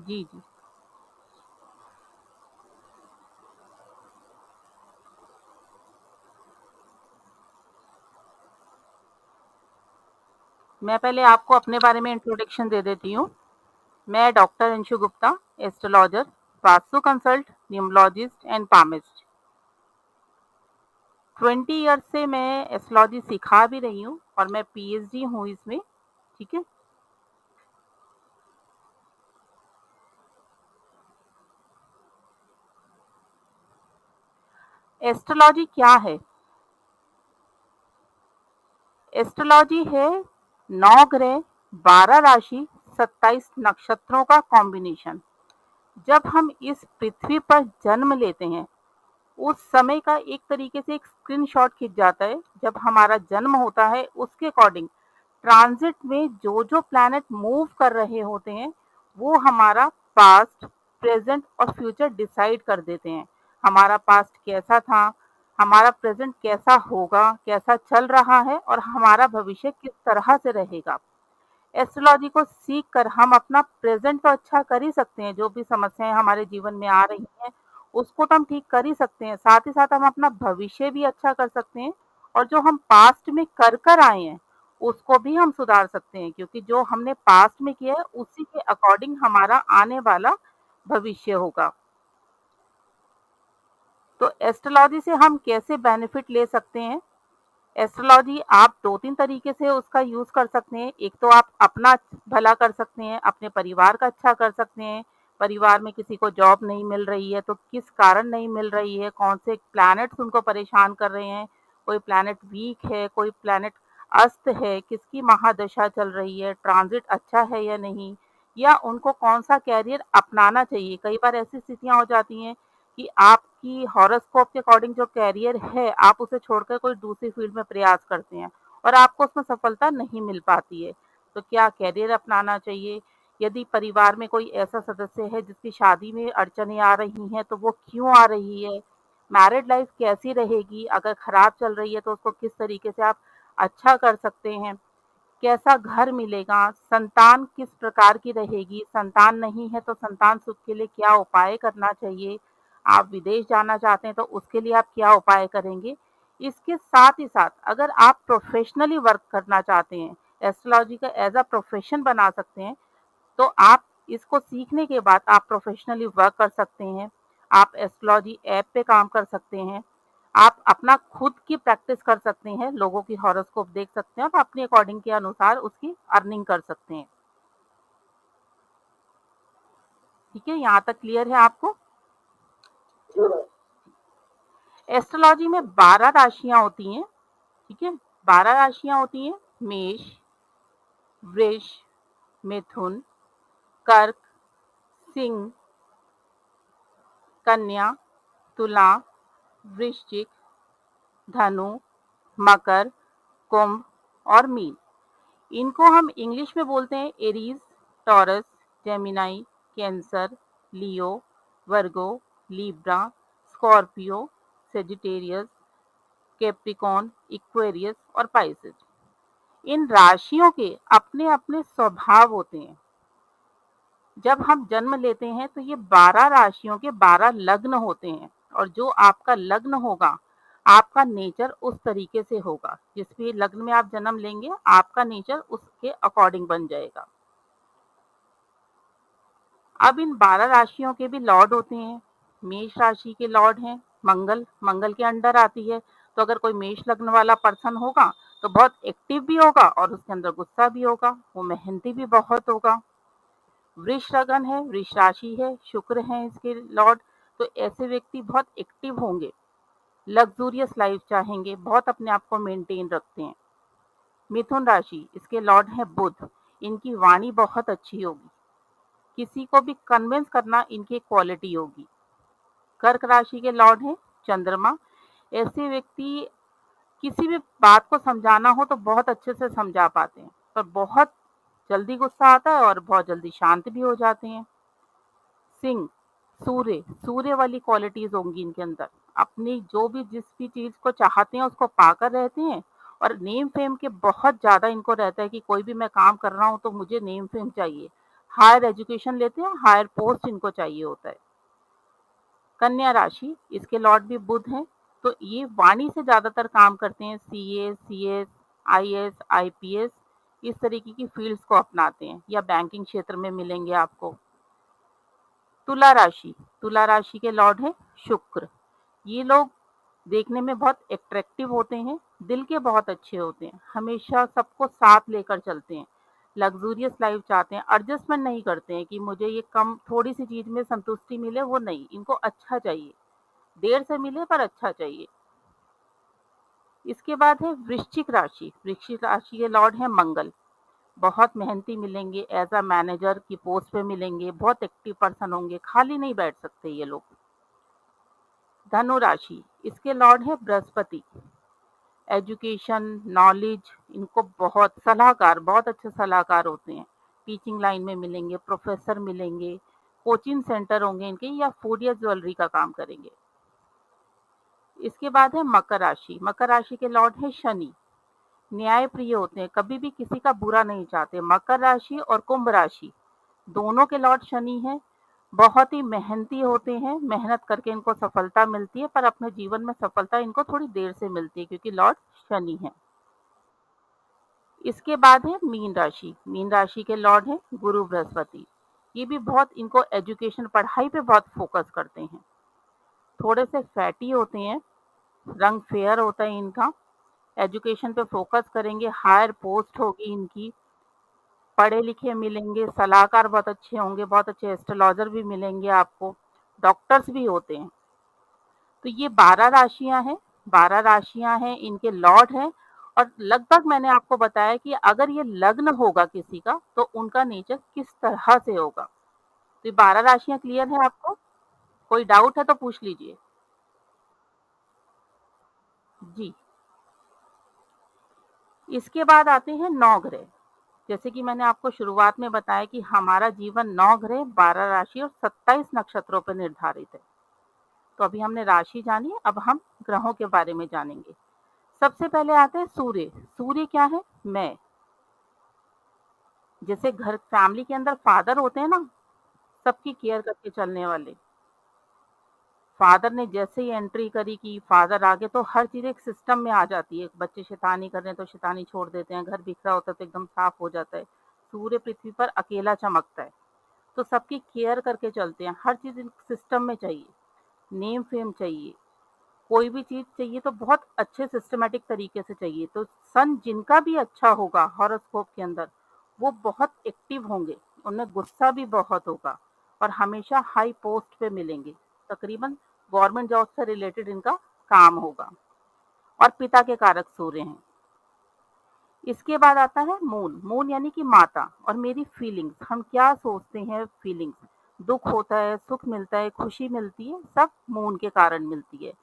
जी, जी। मैं पहले आपको अपने बारे में इंट्रोडक्शन दे देती हूँ। मैं doctor Anshu Gupta, astrologer, vastu consult, numerologist and palmist. 20 years से मैं एस्ट्रोलॉजी सिखा भी रही हूँ और मैं पीएचडी हूँ इसमें, ठीक है? एस्ट्रोलॉजी क्या है? एस्ट्रोलॉजी है 9 ग्रह, 12 राशि, 27 नक्षत्रों का कॉम्बिनेशन। जब हम इस पृथ्वी पर जन्म लेते हैं, उस समय का एक तरीके से एक स्क्रीनशॉट खिंच जाता है। जब हमारा जन्म होता है उसके अकॉर्डिंग ट्रांजिट में जो प्लैनेट मूव कर रहे होते हैं, वो हमारा पास्ट, प्रेजेंट और फ्यूचर डिसाइड कर देते हैं। हमारा पास्ट कैसा था, हमारा प्रेजेंट कैसा होगा, कैसा चल रहा है और हमारा भविष्य किस तरह से रहेगा। एस्ट्रोलॉजी को सीख कर हम अपना प्रेजेंट तो अच्छा कर ही सकते हैं, जो भी समस्याएं हमारे जीवन में आ रही हैं उसको तो हम ठीक कर ही सकते हैं, साथ ही साथ हम अपना भविष्य भी अच्छा कर सकते हैं। और जो हम पास्ट में कर कर आए हैं उसको भी हम सुधार सकते हैं, क्योंकि जो हमने पास्ट में किया है उसी के अकॉर्डिंग हमारा आने वाला भविष्य होगा। तो एस्ट्रोलॉजी से हम कैसे बेनिफिट ले सकते हैं? एस्ट्रोलॉजी आप 2-3 तरीके से उसका यूज़ कर सकते हैं। एक तो आप अपना भला कर सकते हैं, अपने परिवार का अच्छा कर सकते हैं। परिवार में किसी को जॉब नहीं मिल रही है, तो किस कारण नहीं मिल रही है, कौन से प्लैनेट्स उनको परेशान कर रहे हैं, कोई प्लैनेट वीक है, कोई प्लैनेट अस्त है, किसकी महादशा चल रही है, ट्रांज़िट अच्छा है या नहीं, या उनको कौन-सा करियर अपनाना चाहिए। कई बार ऐसी स्थितियाँ हो जाती हैं कि आपकी हॉरोस्कोप के अकॉर्डिंग जो करियर है, आप उसे छोड़कर कोई दूसरी फील्ड में प्रयास करते हैं और आपको उसमें सफलता नहीं मिल पाती है। तो क्या करियर अपनाना चाहिए? यदि परिवार में कोई ऐसा सदस्य है जिसकी शादी में अड़चनें आ रही हैं, तो वो क्यों आ रही है? मैरिड लाइफ कैसी रहेगी? अगर खराब चल रही है, तो उसको किस तरीके से आप अच्छा कर सकते हैं? कैसा घर मिलेगा? संतान किस प्रकार की रहेगी? संतान नहीं है तो संतान सुख के लिए क्या उपाय करना चाहिए? आप विदेश जाना चाहते हैं तो उसके लिए आप क्या उपाय करेंगे? इसके साथ ही साथ अगर आप प्रोफ़ेशनली वर्क करना चाहते हैं, एस्ट्रोलॉजी का एज़ अ प्रोफ़ेशन बना सकते हैं, तो आप इसको सीखने के बाद आप प्रोफ़ेशनली वर्क कर सकते हैं। आप एस्ट्रोलॉजी ऐप पे काम कर सकते हैं। आप अपना खुद की प्रैक्टिस कर सकते हैं, लोगों की हॉरोस्कोप देख सकते हैं और अपने अकॉर्डिंग के अनुसार उसकी अर्निंग कर सकते हैं। ठीक है, यहाँ तक क्लियर है आपको? एस्ट्रोलॉजी में 12 राशियाँ होती हैं, ठीक है? 12 राशियाँ होती हैं, मेष, वृष, मिथुन, कर्क, सिंह, कन्या, तुला, वृश्चिक, धनु, मकर, कुंभ और मीन। इनको हम इंग्लिश में बोलते हैं Aries, Taurus, Gemini, Cancer, Leo, Virgo, Libra, Scorpio, Sagittarius, Capricorn, Aquarius और पाइसेस। इन राशियों के अपने अपने स्वभाव होते हैं। जब हम जन्म लेते हैं तो ये 12 राशियों के 12 लग्न होते हैं, और जो आपका लग्न होगा, आपका नेचर उस तरीके से होगा। जिस भी लग्न में आप जन्म लेंगे, आपका नेचर उसके अकॉर्डिंग बन जाएगा। अब इन 12 राशियों के भी लॉर्ड होते हैं। मेष राशि के लॉर्ड हैं मंगल, मंगल के अंडर आती है। तो अगर कोई मेष लग्न वाला पर्सन होगा, तो बहुत एक्टिव भी होगा और उसके अंदर गुस्सा भी होगा, वो मेहनती भी बहुत होगा। वृष लगन है, वृष राशि है, शुक्र है इसके लॉर्ड। तो ऐसे व्यक्ति बहुत एक्टिव होंगे, लग्जूरियस लाइफ चाहेंगे, बहुत अपने आप को मेंटेन रखते हैं। मिथुन राशि, इसके लॉर्ड है बुध, इनकी वाणी बहुत अच्छी होगी, किसी को भी कन्विंस करना इनकी क्वालिटी होगी। कर्क राशि के लॉर्ड हैं चंद्रमा, ऐसे व्यक्ति किसी भी बात को समझाना हो तो बहुत अच्छे से समझा पाते हैं, पर बहुत जल्दी गुस्सा आता है और बहुत जल्दी शांत भी हो जाते हैं। सिंह, सूर्य, सूर्य वाली क्वालिटीज होंगी इनके अंदर, अपनी जो भी जिस भी चीज को चाहते हैं उसको पाकर रहते हैं। और नेम फेम के बहुत ज्यादा इनको रहता है कि कोई भी मैं काम कर रहा हूँ तो मुझे नेम फेम चाहिए, हायर एजुकेशन लेते हैं, हायर पोस्ट इनको चाहिए होता है। कन्या राशि, इसके लॉर्ड भी बुध हैं, तो ये वाणी से ज़्यादातर काम करते हैं, सीए, सीएस, आईएएस, आईपीएस इस तरीके की फ़ील्ड्स को अपनाते हैं या बैंकिंग क्षेत्र में मिलेंगे आपको। तुला राशि, तुला राशि के लॉर्ड हैं शुक्र। ये लोग देखने में बहुत अट्रैक्टिव होते हैं, दिल के बहुत अच्छे होते हैं, हमेशा सबको साथ लेकर चलते हैं, लग्ज़ूरियस लाइफ़ चाहते हैं, एडजस्टमेंट नहीं करते हैं कि मुझे ये कम थोड़ी-सी चीज़ में संतुष्टि मिले, वो नहीं, इनको अच्छा चाहिए। देर से मिले पर अच्छा चाहिए। इसके बाद है वृश्चिक राशि। वृश्चिक राशि के लॉर्ड हैं मंगल। बहुत मेहनती मिलेंगे, एज़ अ मैनेजर की पोस्ट पे मिलेंगे, बहुत एक्टिव पर्सन होंगे, खाली नहीं बैठ सकते ये लोग। धनु राशि, इसके लॉर्ड हैं बृहस्पति। एजुकेशन, नॉलेज इनको बहुत सलाहकार, बहुत अच्छे सलाहकार होते हैं। टीचिंग लाइन में मिलेंगे, प्रोफ़ेसर मिलेंगे, कोचिंग सेंटर होंगे इनके या फूड या ज्वेलरी का काम करेंगे। इसके बाद है मकर राशि। मकर राशि के लॉर्ड हैं शनि। न्यायप्रिय होते हैं, कभी भी किसी का बुरा नहीं चाहते। मकर राशि और कुंभ राशि दोनों के लॉर्ड शनि हैं। बहुत ही मेहनती होते हैं, मेहनत करके इनको सफलता मिलती है, पर अपने जीवन में सफलता इनको थोड़ी देर से मिलती है क्योंकि लॉर्ड शनि है। इसके बाद है मीन राशि। मीन राशि के लॉर्ड हैं गुरु बृहस्पति। ये भी बहुत इनको एजुकेशन, पढ़ाई पे बहुत फोकस करते हैं। थोड़े से फैटी होते हैं, रंग फेयर होता है इनका, एजुकेशन पे फोकस करेंगे, हायर पोस्ट होगी इनकी, पढ़े लिखे मिलेंगे, सलाहकार बहुत अच्छे होंगे, बहुत अच्छे एस्ट्रोलॉजर भी मिलेंगे आपको, डॉक्टर्स भी होते हैं। तो ये 12 राशियां हैं, 12 राशियां हैं, इनके लॉर्ड हैं। और लगभग मैंने आपको बताया कि अगर ये लग्न होगा किसी का तो उनका नेचर किस तरह से होगा। तो ये 12 राशियां क्लियर है आपको? कोई डाउट है तो पूछ लीजिए। जी। इसके बाद आते हैं 9 ग्रह। जैसे कि मैंने आपको शुरुआत में बताया कि हमारा जीवन 9 ग्रह, 12 राशि और 27 नक्षत्रों पर निर्धारित है। तो अभी हमने राशि जानी, अब हम ग्रहों के बारे में जानेंगे। सबसे पहले आते हैं सूर्य। सूर्य क्या है? मैं। जैसे घर फैमिली के अंदर फादर होते हैं ना, सबकी केयर करके चलने वाले। फादर ने जैसे ही एंट्री करी कि फादर आ गए तो हर चीज़ एक सिस्टम में आ जाती है। बच्चे शैतानी कर रहे हैं तो शैतानी छोड़ देते हैं, घर बिखरा होता है तो एकदम साफ हो जाता है। सूर्य पृथ्वी पर अकेला चमकता है, तो सबकी केयर करके चलते हैं। हर चीज़ सिस्टम में चाहिए, नेम फेम चाहिए, कोई भी चीज़ चाहिए तो बहुत अच्छे सिस्टमैटिक तरीके से चाहिए। तो सन जिनका भी अच्छा होगा हॉरोस्कोप के अंदर, वो बहुत एक्टिव होंगे, उनमें गुस्सा भी बहुत होगा और हमेशा हाई पोस्ट पे मिलेंगे। तकरीबन गवर्नमेंट जॉब से रिलेटेड इनका काम होगा। और पिता के कारक सूर्य हैं। इसके बाद आता है मून। मून यानी कि माता और मेरी फीलिंग्स, हम क्या सोचते हैं, फीलिंग्स, दुख होता है, सुख मिलता है, खुशी मिलती है, सब मून के कारण मिलती है।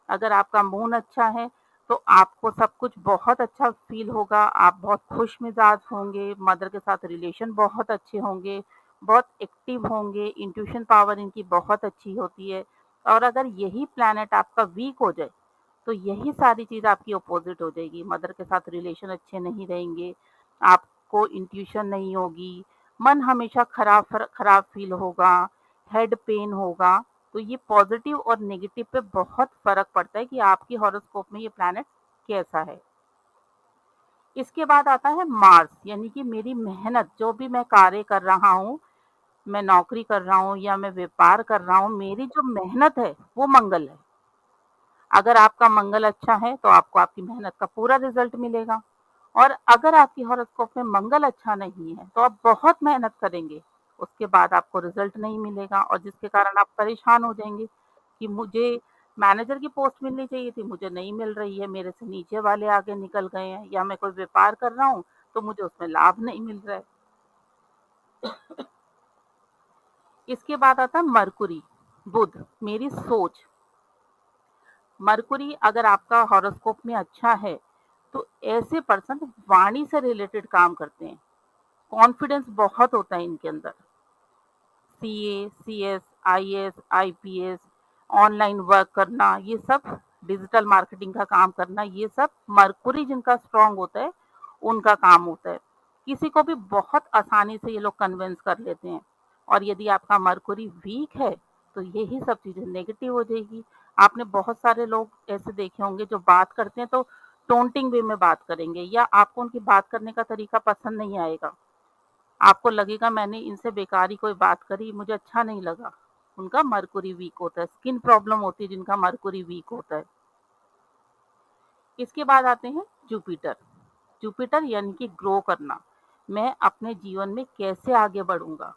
अगर आपका मून अच्छा है तो आपको सब कुछ बहुत अच्छा फील होगा, आप बहुत खुश मिजाज होंगे, मदर के साथ रिलेशन बहुत अच्छे होंगे, बहुत एक्टिव होंगे, इंट्यूशन पावर इनकी बहुत अच्छी होती है। और अगर यही प्लैनेट आपका वीक हो जाए तो यही सारी चीज़ आपकी अपोज़िट हो जाएगी। मदर के साथ रिलेशन अच्छे नहीं रहेंगे, आपको इंट्यूशन नहीं होगी, मन हमेशा खराब फ़ील होगा, हेड पेन होगा। तो ये पॉज़िटिव और नेगेटिव पे बहुत फ़र्क पड़ता है कि आपकी हॉरोस्कोप में ये प्लैनेट कैसा है। इसके बाद आता है मार्स, यानी कि मेरी मेहनत, जो भी मैं कार्य कर रहा हूँ, मैं नौकरी कर रहा हूँ या मैं व्यापार कर रहा हूँ, मेरी जो मेहनत है वो मंगल है। अगर आपका मंगल अच्छा है तो आपको आपकी मेहनत का पूरा रिजल्ट मिलेगा। और अगर आपकी हॉरोस्कोप में मंगल अच्छा नहीं है तो आप बहुत मेहनत करेंगे, उसके बाद आपको रिजल्ट नहीं मिलेगा और जिसके कारण आप परेशान हो जाएंगे कि मुझे मैनेजर की पोस्ट मिलनी चाहिए थी, मुझे नहीं मिल रही है, मेरे से नीचे वाले आगे निकल गए हैं, या मैं कोई व्यापार कर रहा हूँ तो मुझे उसमें लाभ नहीं मिल रहा है। इसके बाद आता है मरकुरी, बुध, मेरी सोच। मरकुरी अगर आपका हॉरोस्कोप में अच्छा है तो ऐसे पर्सन वाणी से रिलेटेड काम करते हैं, कॉन्फिडेंस बहुत होता है इनके अंदर। CA, CS, IAS, IPS, online work करना, ये सब डिजिटल मार्केटिंग का काम करना, ये सब मरकुरी जिनका स्ट्रांग होता है उनका काम होता है। किसी को भी बहुत आसानी से ये लोग कन्विंस कर लेते हैं। और यदि आपका मरकुरी वीक है तो यही सब चीज़ें नेगेटिव हो जाएगी। आपने बहुत सारे लोग ऐसे देखे होंगे जो बात करते हैं तो टोंटिंग वे में बात करेंगे या आपको उनकी बात करने का तरीका पसंद नहीं आएगा। आपको लगेगा मैंने इनसे बेकार ही कोई बात करी, मुझे अच्छा नहीं लगा। उनका मरकुरी वीक होता है, स्किन प्रॉब्लम होती है जिनका मरकुरी वीक होता है। इसके बाद आते हैं जुपिटर। जुपिटर यानी कि ग्रो करना। मैं अपने जीवन में कैसे आगे बढ़ूंगा,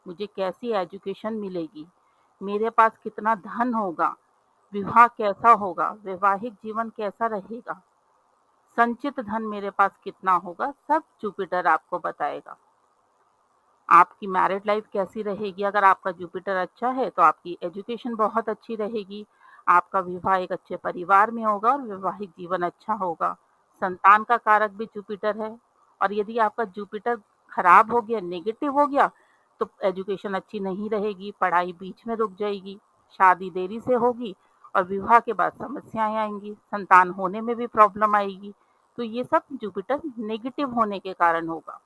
मुझे कैसी एजुकेशन मिलेगी, मेरे पास कितना धन होगा, विवाह कैसा होगा, वैवाहिक जीवन कैसा रहेगा, संचित धन मेरे पास कितना होगा, सब जुपिटर आपको बताएगा। आपकी मैरिड लाइफ कैसी रहेगी, अगर आपका जुपिटर अच्छा है तो आपकी एजुकेशन बहुत अच्छी रहेगी, आपका विवाह एक अच्छे परिवार में होगा और वैवाहिक जीवन अच्छा होगा। संतान का कारक भी जुपिटर है। और यदि आपका जुपिटर खराब हो गया, नेगेटिव हो गया, तो एजुकेशन अच्छी नहीं रहेगी, पढ़ाई बीच में रुक जाएगी, शादी देरी से होगी और विवाह के बाद समस्याएं आएंगी, संतान होने में भी प्रॉब्लम आएगी। तो ये सब जुपिटर नेगेटिव होने के कारण होगा।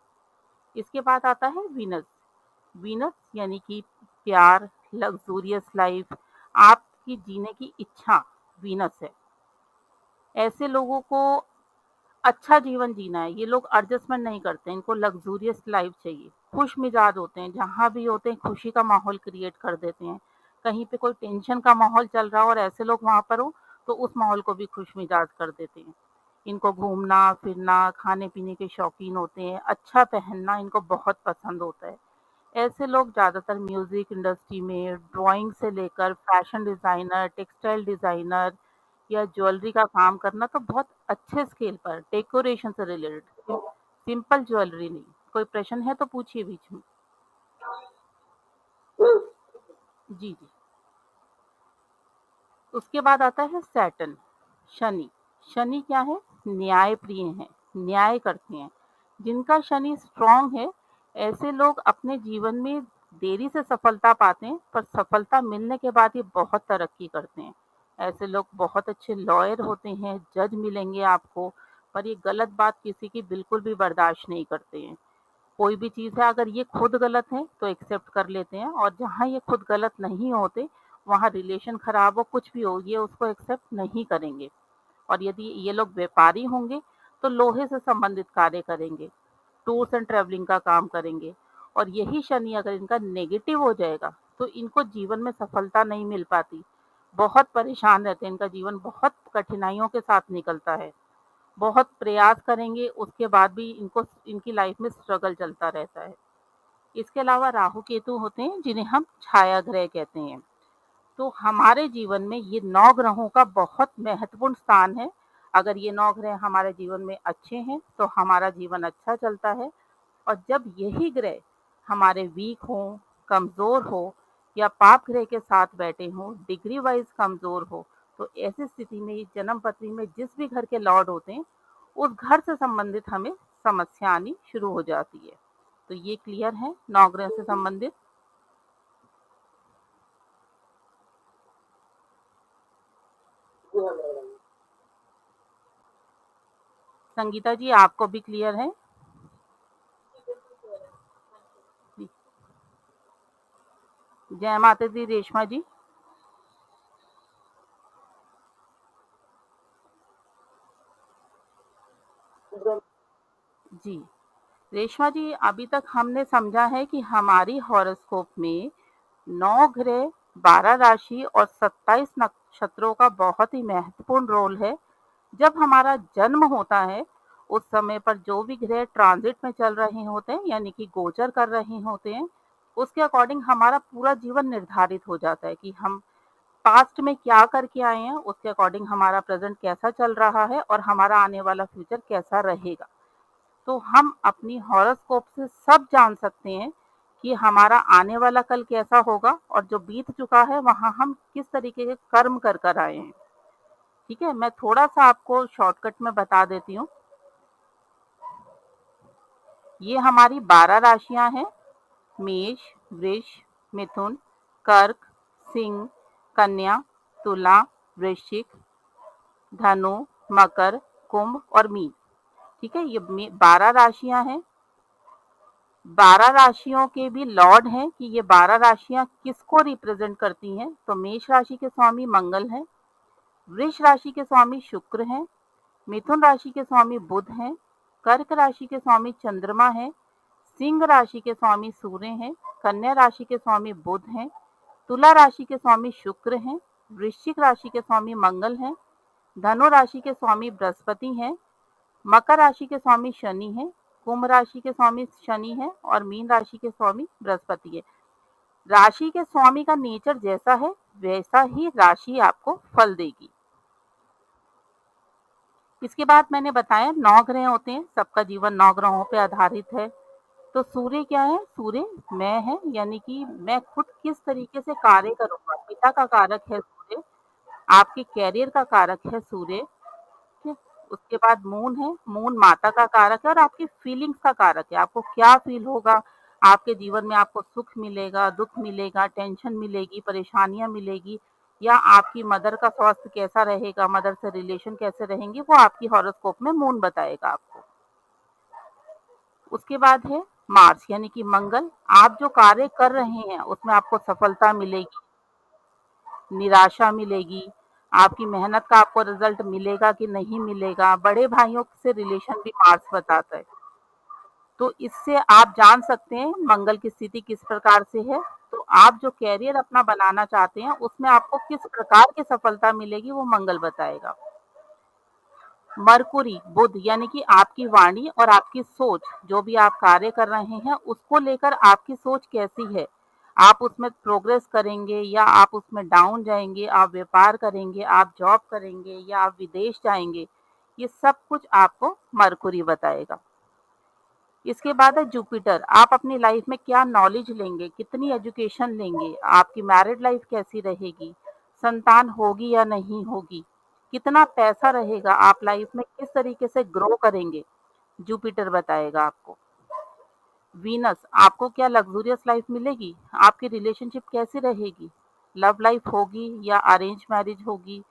इसके बाद आता है वीनस। वीनस यानी कि प्यार, लग्जूरियस लाइफ, आपकी जीने की इच्छा वीनस है। ऐसे लोगों को अच्छा जीवन जीना है, ये लोग एडजस्टमेंट नहीं करते, इनको लग्जूरियस लाइफ चाहिए, खुश मिजाज होते हैं, जहाँ भी होते हैं खुशी का माहौल क्रिएट कर देते हैं। कहीं पे कोई टेंशन का माहौल चल रहा हो और ऐसे लोग वहाँ पर हो तो उस माहौल को भी खुश मिजाज कर देते हैं। इनको घूमना फिरना, खाने पीने के शौकीन होते हैं, अच्छा पहनना इनको बहुत पसंद होता है। ऐसे लोग ज़्यादातर म्यूज़िक इंडस्ट्री में ड्राइंग से लेकर फैशन डिज़ाइनर, टेक्सटाइल डिज़ाइनर या ज्वेलरी का काम करना तो बहुत अच्छे स्केल पर, डेकोरेशन से रिलेटेड, सिंपल ज्वेलरी नहीं। कोई प्रश्न है तो पूछिए बीच में। जी जी। उसके बाद आता है सैटर्न, शनि। शनि क्या है? न्याय प्रिय हैं, न्याय करते हैं। जिनका शनि स्ट्रांग है, ऐसे लोग अपने जीवन में देरी से सफलता पाते हैं पर सफलता मिलने के बाद ये बहुत तरक्की करते हैं। ऐसे लोग बहुत अच्छे लॉयर होते हैं, जज मिलेंगे आपको, पर ये गलत बात किसी की बिल्कुल भी बर्दाश्त नहीं करते हैं। कोई भी चीज़ है अगर ये खुद गलत है तो एक्सेप्ट कर लेते हैं, और जहाँ ये खुद गलत नहीं होते वहाँ रिलेशन खराब हो कुछ भी हो ये उसको एक्सेप्ट नहीं करेंगे। और यदि ये लोग व्यापारी होंगे तो लोहे से संबंधित कार्य करेंगे, टूर्स एंड ट्रैवलिंग का काम करेंगे। और यही शनि अगर इनका नेगेटिव हो जाएगा तो इनको जीवन में सफलता नहीं मिल पाती, बहुत परेशान रहते हैं, इनका जीवन बहुत कठिनाइयों के साथ निकलता है। बहुत प्रयास करेंगे उसके बाद भी इनको इनकी लाइफ में स्ट्रगल चलता रहता है। इसके अलावा राहु केतु होते हैं जिन्हें हम छाया ग्रह कहते हैं। तो हमारे जीवन में ये 9 ग्रहों का बहुत महत्वपूर्ण स्थान है। अगर ये 9 ग्रह हमारे जीवन में अच्छे हैं तो हमारा जीवन अच्छा चलता है, और जब यही ग्रह हमारे वीक हों, कमज़ोर हो या पाप ग्रह के साथ बैठे हों, डिग्री वाइज कमज़ोर हो, तो ऐसी स्थिति में जन्म पत्री में जिस भी घर के लॉर्ड होते हैं उस घर से संबंधित हमें समस्या आनी शुरू हो जाती है। तो ये क्लियर है 9 ग्रह से संबंधित। संगीता जी आपको भी क्लियर है? जय माता दी रेशमा जी। जी रेशमा जी, अभी तक हमने समझा है कि हमारी हॉरोस्कोप में 9 ग्रह, 12 राशि और 27 नक्षत्रों का बहुत ही महत्वपूर्ण रोल है। जब हमारा जन्म होता है उस समय पर जो भी ग्रह ट्रांजिट में चल रहे होते हैं यानी कि गोचर कर रहे होते हैं, उसके अकॉर्डिंग हमारा पूरा जीवन निर्धारित हो जाता है कि हम पास्ट में क्या करके आए हैं, उसके अकॉर्डिंग हमारा प्रेजेंट कैसा चल रहा है और हमारा आने वाला फ्यूचर कैसा रहेगा। तो हम अपनी हॉरोस्कोप से सब जान सकते हैं कि हमारा आने वाला कल कैसा होगा और जो बीत चुका है वहाँ हम किस तरीके के कर्म कर कर आए हैं। ठीक है, मैं थोड़ा सा आपको शॉर्टकट में बता देती हूँ। ये हमारी 12 राशियां हैं: मेष, वृष, मिथुन, कर्क, सिंह, कन्या, तुला, वृश्चिक, धनु, मकर, कुंभ और मीन। ठीक है, ये 12 राशियां हैं। 12 राशियों के भी लॉर्ड हैं कि ये 12 राशियाँ किसको रिप्रेज़ेंट करती हैं, तो मेष राशि के स्वामी मंगल हैं, वृष राशि के स्वामी शुक्र हैं, मिथुन राशि के स्वामी बुध हैं, कर्क राशि के स्वामी चंद्रमा हैं, सिंह राशि के स्वामी सूर्य हैं, कन्या राशि के स्वामी बुध हैं, तुला राशि के स्वामी शुक्र हैं, वृश्चिक राशि के स्वामी मंगल हैं, धनु राशि के स्वामी बृहस्पति हैं, मकर राशि के स्वामी शनि हैं, कुंभ राशि के स्वामी शनि हैं और मीन राशि के स्वामी बृहस्पति है। राशि के स्वामी का नेचर जैसा है वैसा ही राशि आपको फल देगी। इसके बाद मैंने बताया 9 ग्रह होते हैं, सबका जीवन 9 ग्रहों पे आधारित है। तो सूर्य क्या है? सूर्य मैं है, यानी कि मैं खुद किस तरीके से कार्य करूँगा। पिता का कारक है सूर्य, आपके करियर का कारक है सूर्य, ठीक। उसके बाद मून है, मून माता का कारक है और आपकी फीलिंग्स का कारक है। आपको क्या फ़ील होगा, आपके जीवन में आपको सुख मिलेगा, दुःख मिलेगा, टेंशन मिलेगी, परेशानियाँ मिलेगी या आपकी मदर का स्वास्थ्य कैसा रहेगा, मदर से रिलेशन कैसे रहेंगे, वो आपकी हॉरोस्कोप में मून बताएगा आपको। उसके बाद है मार्स यानी कि मंगल, आप जो कार्य कर रहे हैं उसमें आपको सफलता मिलेगी, निराशा मिलेगी, आपकी मेहनत का आपको रिजल्ट मिलेगा कि नहीं मिलेगा, बड़े भाइयों से रिलेशन भी मार्स बताता है। तो इससे आप जान सकते हैं मंगल की स्थिति किस प्रकार से है, तो आप जो करियर अपना बनाना चाहते हैं उसमें आपको किस प्रकार की सफलता मिलेगी वो मंगल बताएगा। मरकुरी बुध यानी कि आपकी वाणी और आपकी सोच, जो भी आप कार्य कर रहे हैं उसको लेकर आपकी सोच कैसी है, आप उसमें प्रोग्रेस करेंगे या आप उसमें डाउन जाएंगे, आप व्यापार करेंगे, आप जॉब करेंगे या आप विदेश जाएंगे, ये सब कुछ आपको मरकुरी बताएगा। इसके बाद है जुपिटर, आप अपनी लाइफ में क्या नॉलेज लेंगे, कितनी एजुकेशन लेंगे, आपकी मैरिड लाइफ कैसी रहेगी, संतान होगी या नहीं होगी, कितना पैसा रहेगा, आप लाइफ में किस तरीके से ग्रो करेंगे, जुपिटर बताएगा आपको। वीनस, आपको क्या लग्जूरियस लाइफ मिलेगी, आपकी रिलेशनशिप कैसी रहेगी, लव लाइफ होगी या अरेंज मैरिज होगी,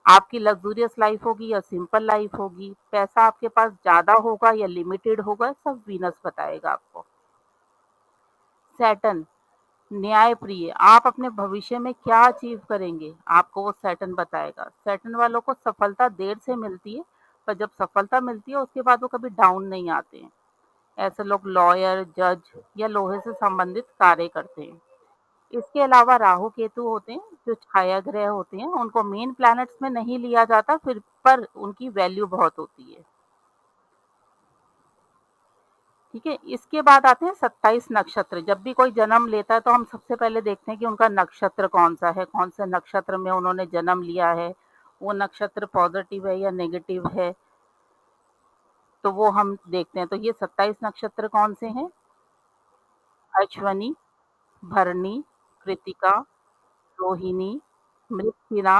आपकी लग्जूरियस लाइफ होगी या सिंपल लाइफ होगी, पैसा आपके पास ज़्यादा होगा या लिमिटेड होगा, सब वीनस बताएगा आपको। सैटर्न, न्यायप्रिय, आप अपने भविष्य में क्या अचीव करेंगे, आपको वो सैटर्न बताएगा। सैटर्न वालों को सफलता देर से मिलती है, पर जब सफलता मिलती है उसके बाद वो कभी डाउन नहीं आते हैं। ऐसे लोग लॉयर, जज या लोहे से संबंधित कार्य करते हैं। इसके अलावा राहु केतु होते हैं जो छाया ग्रह होते हैं, उनको मेन प्लैनेट्स में नहीं लिया जाता फिर पर उनकी वैल्यू बहुत होती है। ठीक है, इसके बाद आते हैं 27 नक्षत्र। जब भी कोई जन्म लेता है तो हम सबसे पहले देखते हैं कि उनका नक्षत्र कौन सा है, कौन से नक्षत्र में उन्होंने जन्म लिया है, वो नक्षत्र पॉजिटिव है या नेगेटिव है, तो वो हम देखते हैं। तो ये 27 नक्षत्र कौन से हैं? अश्वनी, भरणी, कृतिका, रोहिणी, मृगशिरा,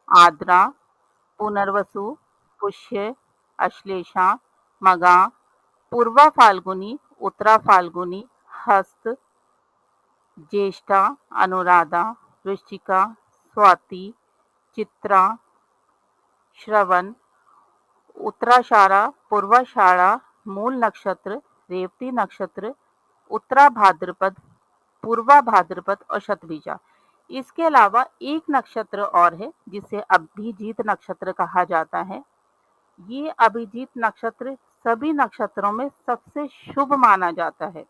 आद्रा, पुनर्वसु, पुष्य, अश्लेषा, मगा, पूर्वा फाल्गुनी, उत्तरा फाल्गुनी, हस्त, ज्येष्ठा, अनुराधा, वृश्चिका, स्वाति, चित्रा, श्रवण, उत्तराषाढ़ा, पूर्वाषाढ़ा, मूल नक्षत्र, रेवती नक्षत्र, उत्तरा भाद्रपद, पूर्वा भाद्रपद और शतभिजा। इसके अलावा एक नक्षत्र और है जिसे अभिजीत नक्षत्र कहा जाता है। ये अभिजीत नक्षत्र सभी नक्षत्रों में सबसे शुभ माना जाता है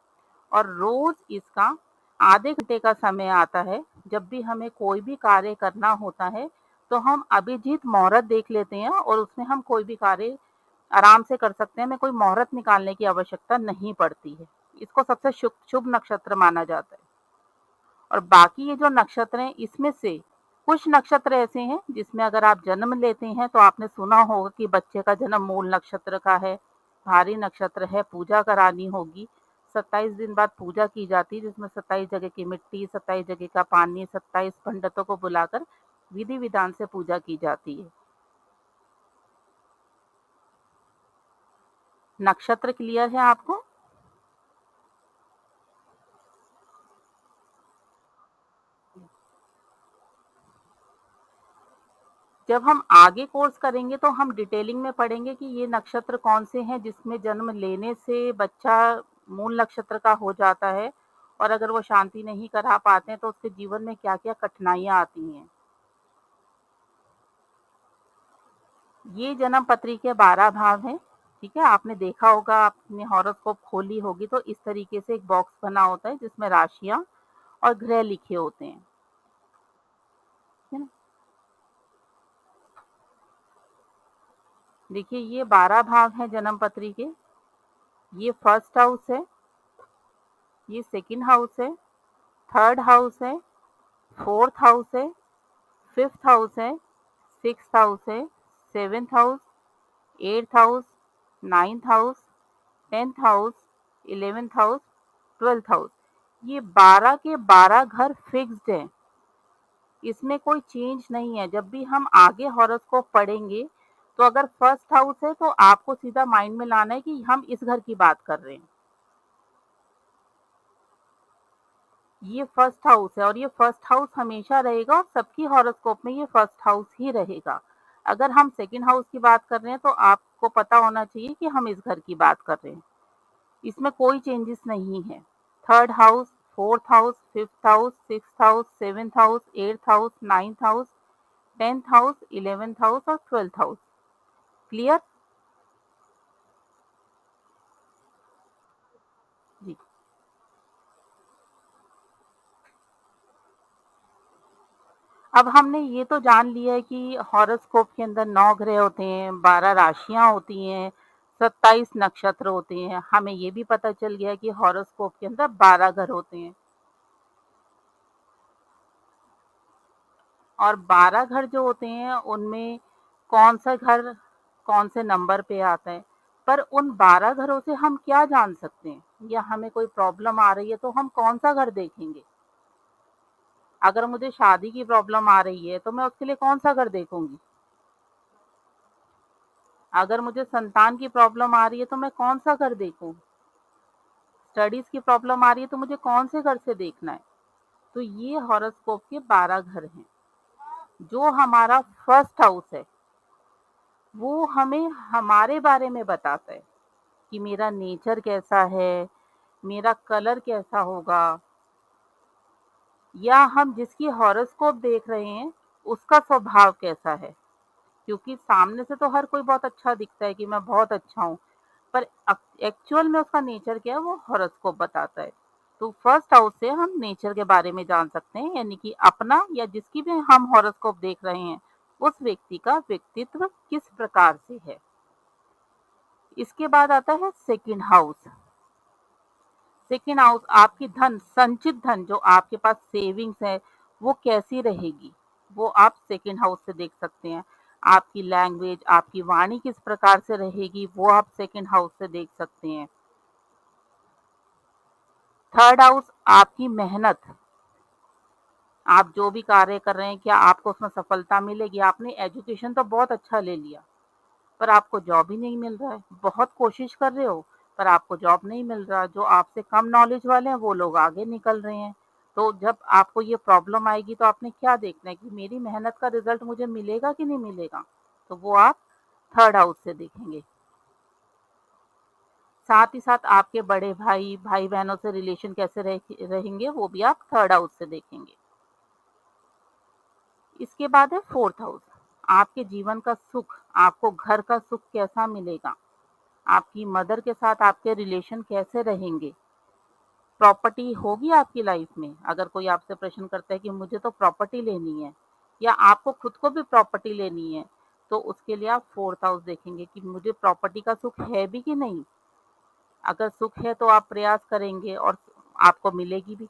और रोज इसका आधे घंटे का समय आता है। जब भी हमें कोई भी कार्य करना होता है तो हम अभिजीत मुहूर्त देख लेते हैं और उसमें हम कोई भी कार्य आराम से कर सकते हैं, हमें कोई मुहूर्त निकालने की आवश्यकता नहीं पड़ती है। इसको सबसे शुभ शुभ नक्षत्र माना जाता है। और बाकी ये जो नक्षत्र हैं इसमें से कुछ नक्षत्र ऐसे हैं जिसमें अगर आप जन्म लेते हैं तो आपने सुना होगा कि बच्चे का जन्म मूल नक्षत्र का है, भारी नक्षत्र है, पूजा करानी होगी। 27 दिन बाद पूजा की जाती है जिसमें 27 जगह की मिट्टी, 27 जगह का पानी, 27 पंडितों को बुलाकर विधि विधान से पूजा की जाती है। नक्षत्र क्लियर है आपको? जब हम आगे कोर्स करेंगे तो हम डिटेलिंग में पढ़ेंगे कि ये नक्षत्र कौन से हैं जिसमें जन्म लेने से बच्चा मूल नक्षत्र का हो जाता है और अगर वो शांति नहीं करा पाते हैं तो उसके जीवन में क्या-क्या कठिनाइयाँ आती हैं। ये जन्म पत्री के 12 भाव हैं, ठीक है? आपने देखा होगा, आपने हॉरोस्कोप खोली होगी तो इस तरीके से एक बॉक्स बना होता है जिसमें राशियाँ और ग्रह लिखे होते हैं, है ना? देखिए ये 12 भाव हैं जन्म पत्री के, ये फर्स्ट हाउस है, ये सेकंड हाउस है, थर्ड हाउस है, फोर्थ हाउस है, फिफ्थ हाउस है, सिक्स्थ हाउस है, seventh house, eighth house, ninth house, 10th house, 11th house, 12th house. ये 12 के 12 घर फिक्स्ड हैं, इसमें कोई चेंज नहीं है। जब भी हम आगे हॉरोस्कोप पढ़ेंगे तो अगर फर्स्ट हाउस है तो आपको सीधा माइंड में लाना है कि हम इस घर की बात कर रहे हैं। ये फर्स्ट हाउस है और ये फर्स्ट हाउस हमेशा रहेगा और सबकी हॉरोस्कोप में ये फर्स्ट हाउस ही रहेगा। अगर हम सेकंड हाउस की बात कर रहे हैं तो आपको पता होना चाहिए कि हम इस घर की बात कर रहे हैं। इसमें कोई चेंजेस नहीं है। Third house, fourth house, fifth house, sixth house, seventh house, eighth house, ninth house, 10th house, 11th house और 12th हाउस। क्लियर? जी। अब हमने ये तो जान लिया है कि हॉरोस्कोप के अंदर 9 ग्रह होते हैं, 12 राशियाँ होती हैं, 27 नक्षत्र होते हैं। हमें ये भी पता चल गया है कि हॉरोस्कोप के अंदर 12 घर होते हैं और 12 घर जो होते हैं उनमें कौन-सा घर कौन से नंबर पे आता है। पर उन 12 घरों से हम क्या जान सकते हैं? या हमें कोई प्रॉब्लम आ रही है तो हम कौन-सा घर देखेंगे? अगर मुझे शादी की प्रॉब्लम आ रही है तो मैं उसके लिए कौन-सा घर देखूँगी? अगर मुझे संतान की प्रॉब्लम आ रही है तो मैं कौन-सा घर देखूँ? स्टडीज़ की प्रॉब्लम आ रही है तो मुझे कौन से घर से देखना है? तो ये हॉरोस्कोप के 12 घर हैं। जो हमारा फर्स्ट हाउस है, वो हमें हमारे बारे में बताता है कि मेरा नेचर कैसा है, मेरा कलर कैसा होगा या हम जिसकी हॉरोस्कोप देख रहे हैं, उसका स्वभाव कैसा है। क्योंकि सामने से तो हर कोई बहुत अच्छा दिखता है कि मैं बहुत अच्छा हूँ, पर एक्चुअल में उसका नेचर क्या है वो हॉरोस्कोप बताता है। तो फर्स्ट हाउस से हम नेचर के बारे में जान सकते हैं, यानी कि अपना या जिसकी भी हम हॉरोस्कोप देख रहे हैं उस व्यक्ति का व्यक्तित्व किस प्रकार से है। इसके बाद आता है सेकंड हाउस। सेकंड हाउस आपकी धन, संचित धन जो आपके पास सेविंग्स है वो कैसी रहेगी, वो आप सेकंड हाउस से देख सकते हैं। आपकी लैंग्वेज, आपकी वाणी किस प्रकार से रहेगी वो आप सेकंड हाउस से देख सकते हैं। थर्ड हाउस आपकी मेहनत, आप जो भी कार्य कर रहे हैं क्या आपको उसमें सफलता मिलेगी। आपने एजुकेशन तो बहुत अच्छा ले लिया पर आपको जॉब ही नहीं मिल रहा है। बहुत कोशिश कर रहे हो पर आपको जॉब नहीं मिल रहा। जो आपसे कम नॉलेज वाले हैं वो लोग आगे निकल रहे हैं। तो जब आपको ये प्रॉब्लम आएगी तो आपने क्या देखना है कि मेरी मेहनत का रिजल्ट मुझे मिलेगा कि नहीं मिलेगा। तो वो आप थर्ड हाउस से देखेंगे। साथ ही साथ आपके बड़े भाई, भाई-बहनों से रिलेशन कैसे रहेंगे वो भी आप थर्ड हाउस से देखेंगे। इसके बाद है फोर्थ हाउस। आपके जीवन का सुख, आपको घर का सुख कैसा मिलेगा? आपकी मदर के साथ आपके रिलेशन कैसे रहेंगे? प्रॉपर्टी होगी आपकी लाइफ में? अगर कोई आपसे प्रश्न करता है कि मुझे तो प्रॉपर्टी लेनी है या आपको खुद को भी प्रॉपर्टी लेनी है, तो उसके लिए आप फोर्थ हाउस देखेंगे कि मुझे प्रॉपर्टी का सुख है भी कि नहीं। अगर सुख है तो आप प्रयास करेंगे और आपको मिलेगी भी।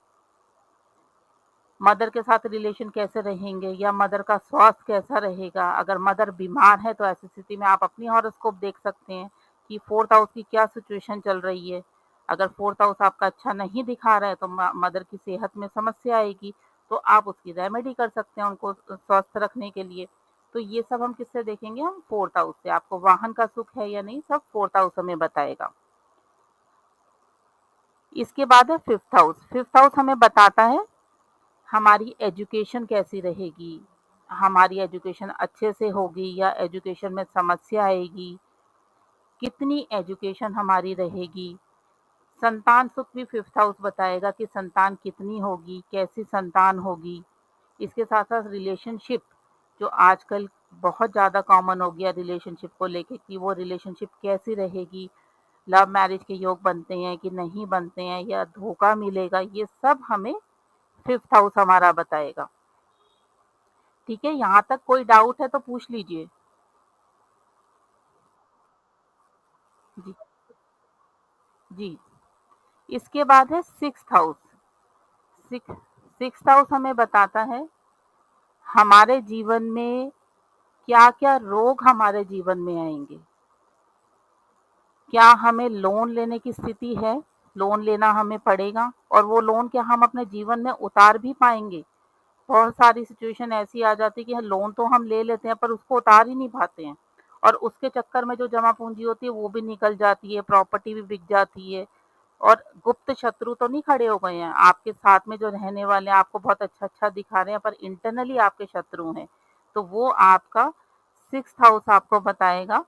मदर के साथ रिलेशन कैसे रहेंगे या मदर का स्वास्थ्य कैसा रहेगा। अगर मदर बीमार है तो ऐसी स्थिति में आप अपनी हॉरोस्कोप देख सकते हैं कि फोर्थ हाउस की क्या सिचुएशन चल रही है। अगर फोर्थ हाउस आपका अच्छा नहीं दिखा रहा है तो मदर की सेहत में समस्या आएगी, तो आप उसकी रेमेडी कर सकते हैं उनको स्वस्थ रखने के लिए। तो ये सब हम किससे देखेंगे, हम फोर्थ हाउस से। आपको वाहन का सुख है या नहीं सब फोर्थ हाउस हमें बताएगा। इसके बाद है फिफ्थ हाउस। फिफ्थ हाउस हमें बताता है हमारी एजुकेशन कैसी रहेगी, हमारी एजुकेशन अच्छे से होगी या एजुकेशन में समस्या आएगी, कितनी एजुकेशन हमारी रहेगी, संतान सुख भी 5th हाउस बताएगा कि संतान कितनी होगी, कैसी संतान होगी। इसके साथ-साथ रिलेशनशिप, जो आजकल बहुत ज़्यादा कॉमन हो गया रिलेशनशिप को लेके कि वो रिलेशनशिप कैसी रहेगी, लव मैरिज के योग बनते हैं कि नहीं बनते हैं या धोखा मिलेगा, ये सब हमें 5th हाउस हमारा बताएगा। ठीक है, यहाँ तक कोई डाउट है तो पूछ लीजिए। जी, जी। इसके बाद है 6th house. Six 6th house हमें बताता है हमारे जीवन में क्या-क्या रोग हमारे जीवन में आएँगे। क्या हमें लोन लेने की स्थिति है? लोन लेना हमें पड़ेगा और वो लोन क्या हम अपने जीवन में उतार भी पाएँगे? बहुत सारी सिचुएशन ऐसी आ जाती है कि लोन तो हम ले लेते हैं पर उसको उतार ही नहीं पाते हैं और उसके चक्कर में जो जमा पूंजी होती है वो भी निकल जाती है, प्रॉपर्टी भी बिक जाती है और गुप्त शत्रु तो नहीं खड़े हो गए हैं, आपके साथ में जो रहने वाले हैं आपको बहुत अच्छा-अच्छा दिखा रहे हैं पर इंटरनली आपके शत्रु हैं। तो वो आपका 6th हाउस आपको बताएगा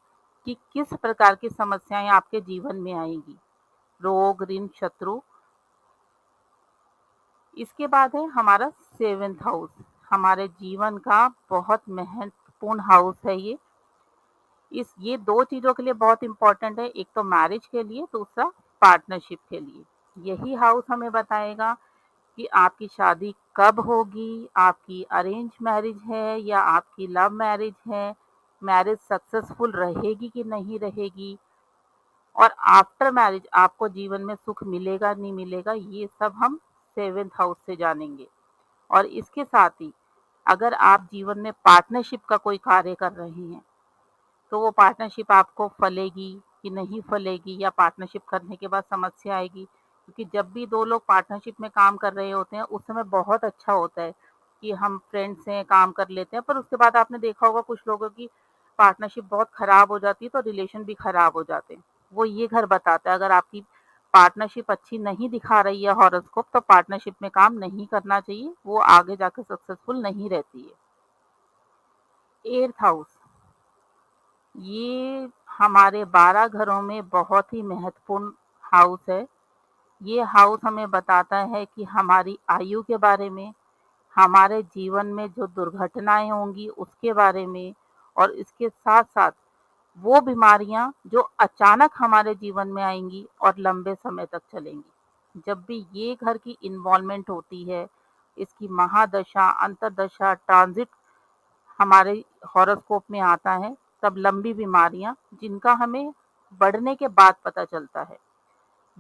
कि किस प्रकार की समस्याएँ आपके जीवन में आएँगी। रोग, ऋण, शत्रु। इसके बाद है हमारा 7th हाउस, हमारे जीवन का बहुत महत्वपूर्ण हाउस है ये। ये 2 चीज़ों के लिए बहुत इम्पोर्टेंट है, एक तो मैरिज के लिए, दूसरा पार्टनरशिप के लिए। यही हाउस हमें बताएगा कि आपकी शादी कब होगी, आपकी अरेंज मैरिज है या आपकी लव मैरिज है, मैरिज सक्सेसफुल रहेगी कि नहीं रहेगी और आफ्टर मैरिज आपको जीवन में सुख मिलेगा, नहीं मिलेगा, ये सब हम 7th हाउस से जानेंगे। और इसके साथ ही अगर आप जीवन में पार्टनरशिप का कोई कार्य कर रहे हैं, तो वो पार्टनरशिप आपको फलेगी कि नहीं फलेगी या पार्टनरशिप करने के बाद समस्या आएगी। क्योंकि जब भी 2 लोग पार्टनरशिप में काम कर रहे होते हैं, उस समय बहुत अच्छा होता है कि हम फ्रेंड्स हैं, काम कर लेते हैं, पर उसके बाद आपने देखा होगा कुछ लोगों की पार्टनरशिप बहुत खराब हो जाती है, तो रिलेशन भी खराब हो जाते हैं। वो ये घर बताता है अगर आपकी पार्टनरशिप अच्छी नहीं दिखा रही है हॉरोस्कोप, तो पार्टनरशिप में काम नहीं करना चाहिए, वो आगे जाकर सक्सेसफुल नहीं रहती है। 8th हाउस, ये हमारे 12 घरों में बहुत ही महत्वपूर्ण हाउस है। ये हाउस हमें बताता है कि हमारी आयु के बारे में, हमारे जीवन में जो दुर्घटनाएँ होंगी उसके बारे में और इसके साथ-साथ वो बीमारियाँ जो अचानक हमारे जीवन में आएँगी और लंबे समय तक चलेंगी। जब भी ये घर की इन्वॉल्वमेंट होती है, इसकी महादशा, अंतर्दशा, ट्रांज़िट हमारे हॉरोस्कोप में आता है, तब लंबी बीमारियाँ जिनका हमें बढ़ने के बाद पता चलता है।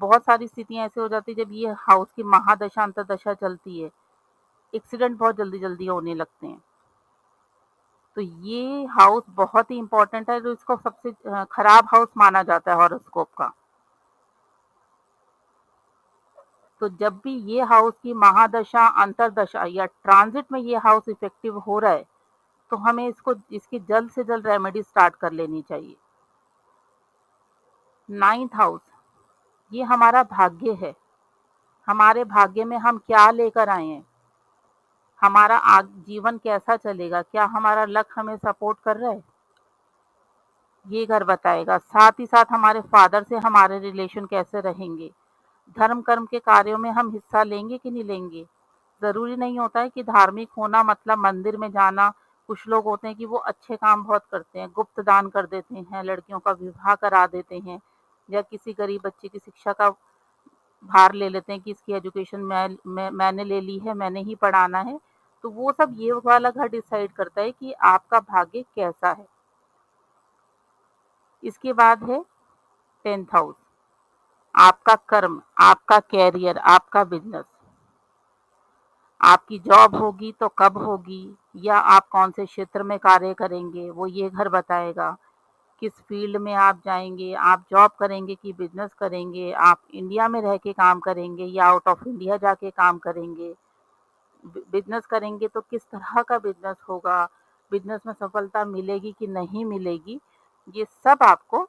बहुत सारी स्थितियाँ ऐसी हो जाती है जब ये हाउस की महादशा, अंतर्दशा चलती है, एक्सीडेंट बहुत जल्दी-जल्दी होने लगते हैं। तो ये हाउस बहुत ही इम्पोर्टेंट है, जो इसको सबसे खराब हाउस माना जाता है हॉरोस्कोप का। तो जब भी ये हाउस की महादशा, अंतर्दशा या ट्रांज़िट में ये हाउस इफ़ेक्टिव हो रहा है, तो हमें इसकी जल्द से जल्द रेमेडी स्टार्ट कर लेनी चाहिए। 9th हाउस, ये हमारा भाग्य है। हमारे भाग्य में हम क्या लेकर आए हैं? हमारा जीवन कैसा चलेगा? क्या हमारा लक हमें सपोर्ट कर रहा है? ये घर बताएगा। साथ ही साथ हमारे फादर से हमारे रिलेशन कैसे रहेंगे? धर्म कर्म के कार्यों में हम हिस्सा लेंगे कि नहीं लेंगे? ज़रूरी नहीं होता है कि धार्मिक होना मतलब मंदिर में जाना। कुछ लोग होते हैं कि वो अच्छे काम बहुत करते हैं, गुप्त दान कर देते हैं, लड़कियों का विवाह करा देते हैं या किसी गरीब बच्चे की शिक्षा का भार ले लेते हैं कि इसकी एजुकेशन मैंने ले ली है, मैंने ही पढ़ाना है। तो वो सब ये वाला घर डिसाइड करता है कि आपका भाग्य कैसा है। इसके बाद है 10th हाउस, आपका कर्म, आपका कैरियर, आपका बिज़नेस। आपकी जॉब होगी तो कब होगी या आप कौन से क्षेत्र में कार्य करेंगे, वो ये घर बताएगा। किस फील्ड में आप जाएँगे, आप जॉब करेंगे कि बिज़नेस करेंगे, आप इंडिया में रह के काम करेंगे या आउट ऑफ इंडिया जाके काम करेंगे। बिज़नेस करेंगे तो किस तरह का बिज़नेस होगा, बिज़नेस में सफलता मिलेगी कि नहीं मिलेगी, ये सब आपको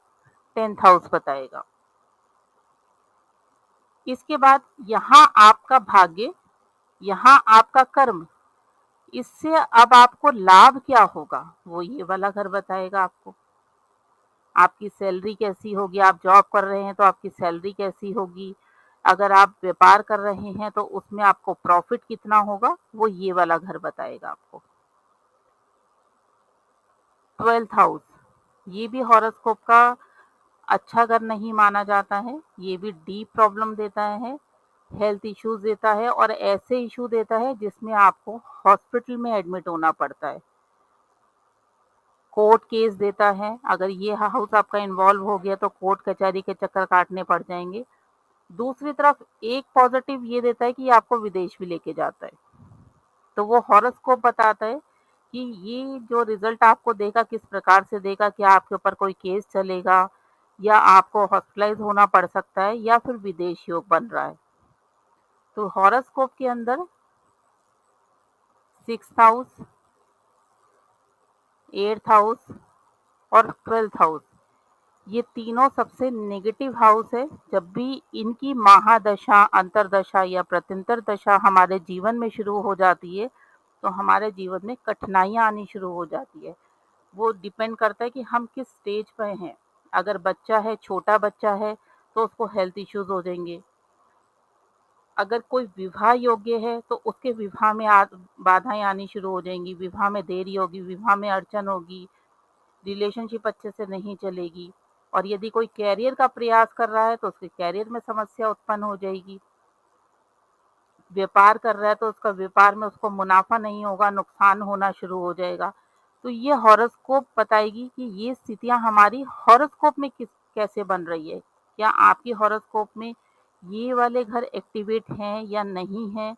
10th हाउस बताएगा। इसके बाद यहाँ आपका भाग्य, यहाँ आपका कर्म, इससे अब आपको लाभ क्या होगा, वो ये वाला घर बताएगा आपको। आपकी सैलरी कैसी होगी, आप जॉब कर रहे हैं तो आपकी सैलरी कैसी होगी, अगर आप व्यापार कर रहे हैं तो उसमें आपको प्रॉफ़िट कितना होगा, वो ये वाला घर बताएगा आपको। 12th हाउस, ये भी हॉरोस्कोप का अच्छा घर नहीं माना जाता है, ये भी डीप प्रॉब्लम देता है, हेल्थ इश्यूज़ देता है और ऐसे इश्यू देता है जिसमें आपको हॉस्पिटल में एडमिट होना पड़ता है। कोर्ट केस देता है, अगर ये हाउस आपका इन्वॉल्व हो गया तो कोर्ट कचहरी के चक्कर काटने पड़ जाएँगे। दूसरी तरफ एक पॉज़िटिव ये देता है कि आपको विदेश भी लेके जाता है। तो वो हॉरोस्कोप बताता है कि ये जो रिज़ल्ट आपको देगा किस प्रकार से देगा, क्या आपके ऊपर कोई केस चलेगा या आपको हॉस्पिटलाइज़ होना पड़ सकता है या फिर विदेश योग बन रहा है। तो हॉरोस्कोप के अंदर 6th हाउस, 8th हाउस और 12th हाउस, ये तीनों सबसे नेगेटिव हाउस है। जब भी इनकी महादशा, अंतर्दशा या प्रत्यंतर दशा हमारे जीवन में शुरू हो जाती है, तो हमारे जीवन में कठिनाइयाँ आनी शुरू हो जाती है। वो डिपेंड करता है कि हम किस स्टेज पे हैं। अगर बच्चा है, छोटा बच्चा है, तो उसको हेल्थ इश्यूज़ हो जाएँगे। अगर कोई विवाह योग्य है, तो उसके विवाह में बाधाएँ आनी शुरू हो जाएँगी, विवाह में देरी होगी, विवाह में अड़चन होगी, रिलेशनशिप अच्छे से नहीं चलेगी और यदि कोई करियर का प्रयास कर रहा है, तो उसके करियर में समस्या उत्पन्न हो जाएगी। व्यापार कर रहा है, तो उसका व्यापार में उसको मुनाफ़ा नहीं होगा, नुकसान होना शुरू हो जाएगा। तो ये हॉरोस्कोप बताएगी कि ये स्थितियाँ हमारी हॉरोस्कोप में कैसे बन रही है। क्या आपकी हॉरोस्कोप में ये वाले घर एक्टिवेट हैं या नहीं हैं?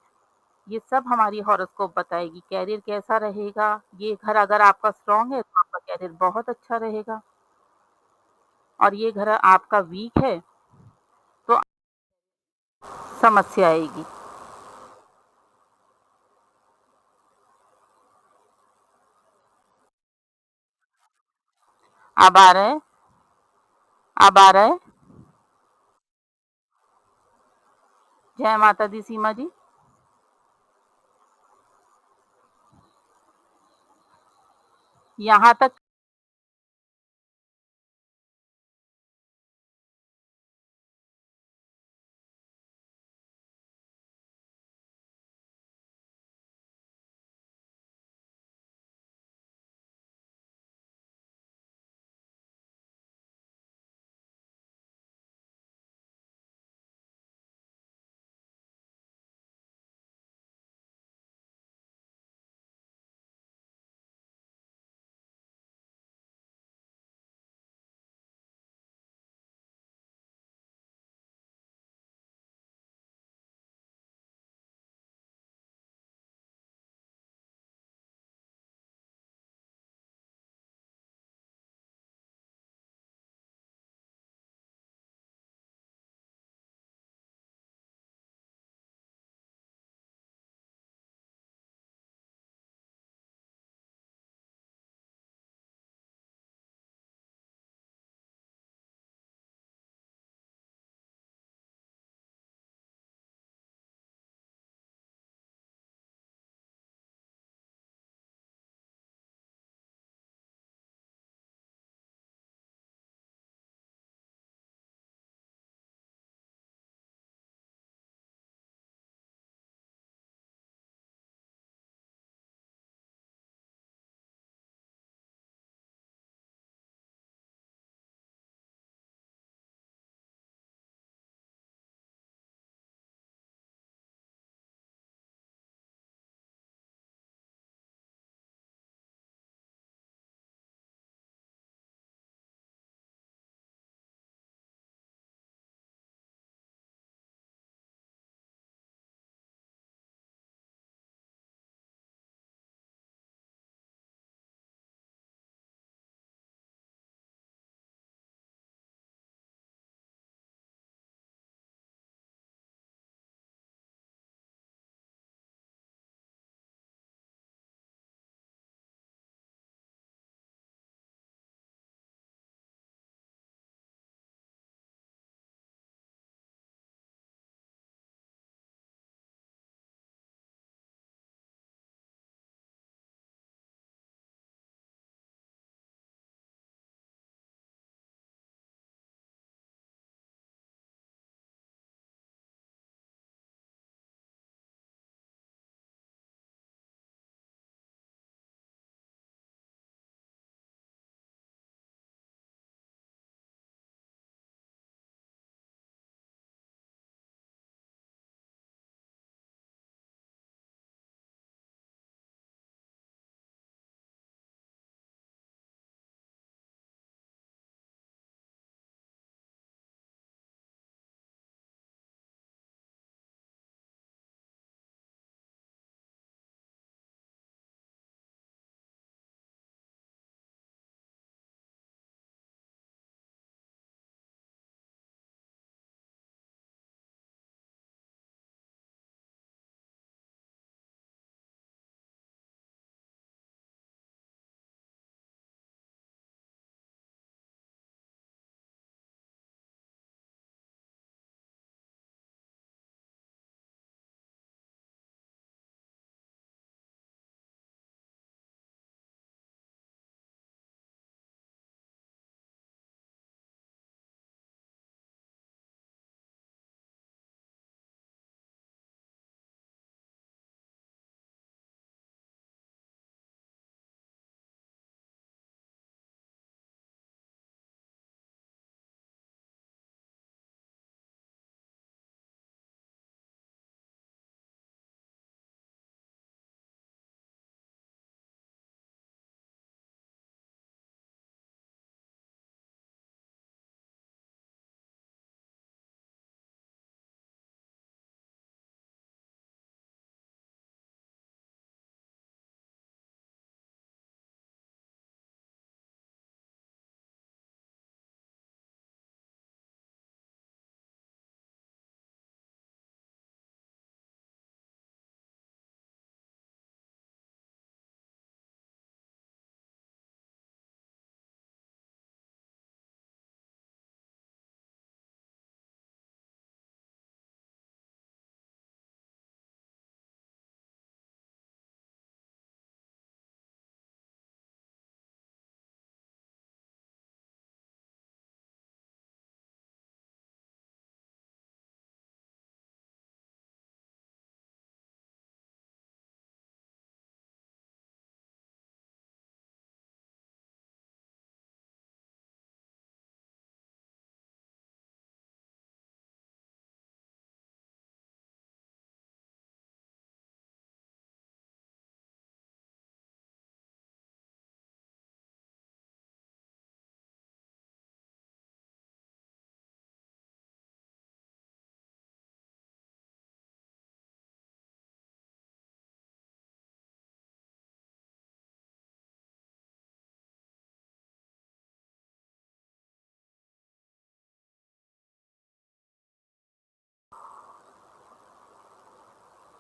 ये सब हमारी हॉरोस्कोप बताएगी। करियर कैसा रहेगा, ये घर अगर आपका स्ट्रॉन्ग है, तो आपका करियर बहुत अच्छा रहेगा और ये घर आपका वीक है, तो समस्या आएगी। अब आ रहा है? अब आ रहा है? जय माता दी सीमा जी। यहाँ तक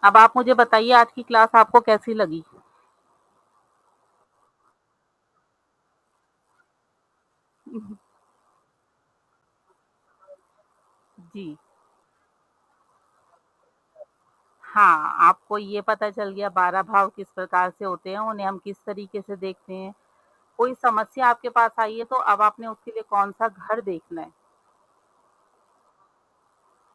अब आप मुझे बताइए आज की क्लास आपको कैसी लगी? जी। हाँ, आपको ये पता चल गया 12 भाव किस प्रकार से होते हैं, उन्हें हम किस तरीके से देखते हैं। कोई समस्या आपके पास आई है तो अब आपने उसके लिए कौन-सा घर देखना है